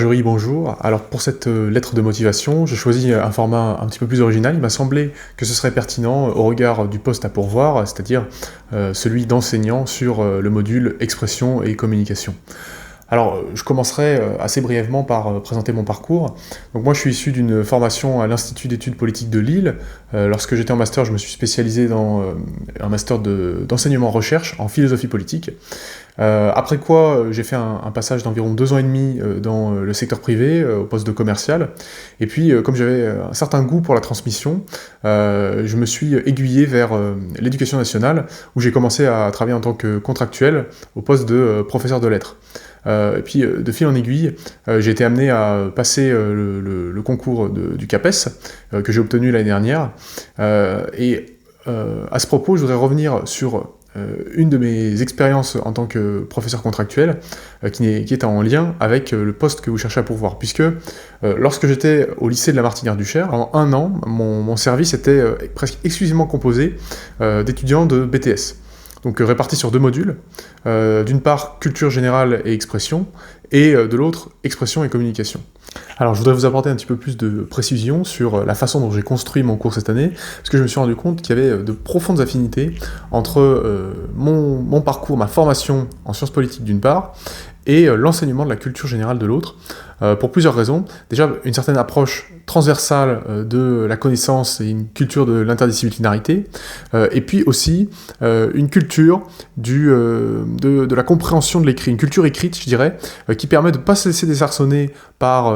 Jory, bonjour. Alors pour cette lettre de motivation, j'ai choisi un format un petit peu plus original. Il m'a semblé que ce serait pertinent au regard du poste à pourvoir, c'est-à-dire celui d'enseignant sur le module expression et communication. Alors, je commencerai assez brièvement par présenter mon parcours. Donc moi, je suis issu d'une formation à l'Institut d'études politiques de Lille. Lorsque j'étais en master, je me suis spécialisé dans un master d'enseignement-recherche en philosophie politique. Après quoi, j'ai fait un passage d'environ 2 ans et demi dans le secteur privé, au poste de commercial. Et puis, comme j'avais un certain goût pour la transmission, je me suis aiguillé vers l'éducation nationale, où j'ai commencé à travailler en tant que contractuel au poste de professeur de lettres. Et puis, de fil en aiguille, j'ai été amené à passer le concours du CAPES, que j'ai obtenu l'année dernière. À ce propos, je voudrais revenir sur une de mes expériences en tant que professeur contractuel, qui est en lien avec le poste que vous cherchez à pourvoir, puisque lorsque j'étais au lycée de la Martinière-du-Cher, pendant 1 an, mon service était presque exclusivement composé d'étudiants de BTS. Donc répartis sur 2 modules, d'une part culture générale et expression, et de l'autre expression et communication. Alors je voudrais vous apporter un petit peu plus de précision sur la façon dont j'ai construit mon cours cette année, parce que je me suis rendu compte qu'il y avait de profondes affinités entre mon parcours, ma formation en sciences politiques d'une part, et l'enseignement de la culture générale de l'autre, pour plusieurs raisons. Déjà, une certaine approche transversale de la connaissance et une culture de l'interdisciplinarité, et puis aussi une culture de la compréhension de l'écrit, une culture écrite, je dirais, qui permet de ne pas se laisser désarçonner par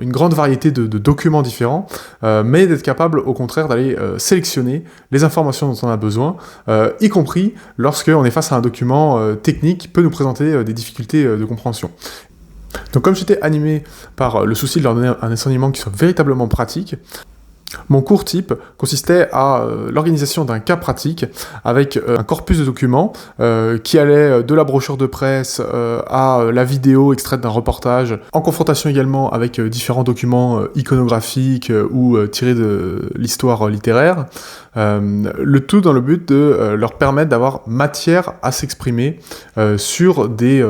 une grande variété de documents différents, mais d'être capable, au contraire, d'aller sélectionner les informations dont on a besoin, y compris lorsqu'on est face à un document technique qui peut nous présenter des difficultés de compréhension. Donc comme j'étais animé par le souci de leur donner un enseignement qui soit véritablement pratique, mon cours type consistait à l'organisation d'un cas pratique avec un corpus de documents qui allait de la brochure de presse à la vidéo extraite d'un reportage, en confrontation également avec différents documents iconographiques ou tirés de l'histoire littéraire, le tout dans le but de leur permettre d'avoir matière à s'exprimer sur des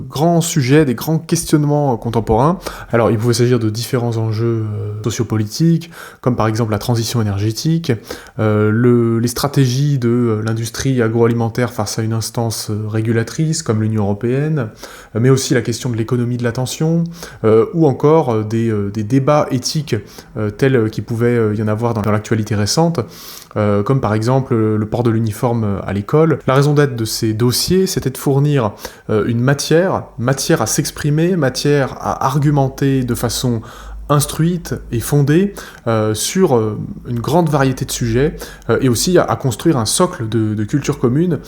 grands sujets, des grands questionnements contemporains. Alors il pouvait s'agir de différents enjeux sociopolitiques, comme par exemple la transition énergétique, les stratégies de l'industrie agroalimentaire face à une instance régulatrice comme l'Union européenne, mais aussi la question de l'économie de l'attention, ou encore des débats éthiques tels qu'il pouvait y en avoir dans l'actualité récente, comme par exemple le port de l'uniforme à l'école. La raison d'être de ces dossiers, c'était de fournir une matière à s'exprimer, matière à argumenter de façon instruite et fondée sur une grande variété de sujets, et aussi à construire un socle de culture commune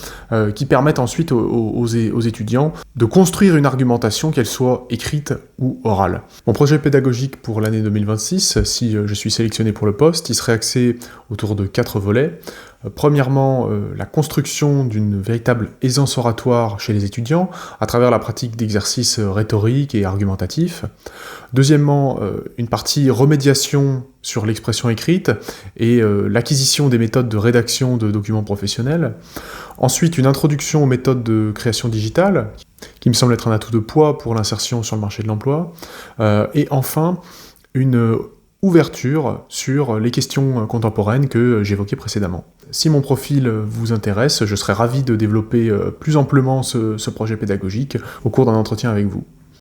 qui permette ensuite aux étudiants de construire une argumentation, qu'elle soit écrite ou orale. Mon projet pédagogique pour l'année 2026, si je suis sélectionné pour le poste, il serait axé autour de 4 volets. Premièrement, la construction d'une véritable aisance oratoire chez les étudiants à travers la pratique d'exercices rhétoriques et argumentatifs. Deuxièmement, une partie remédiation sur l'expression écrite et l'acquisition des méthodes de rédaction de documents professionnels. Ensuite, une introduction aux méthodes de création digitale, qui me semble être un atout de poids pour l'insertion sur le marché de l'emploi. Et enfin, une ouverture sur les questions contemporaines que j'évoquais précédemment. Si mon profil vous intéresse, je serais ravi de développer plus amplement ce projet pédagogique au cours d'un entretien avec vous.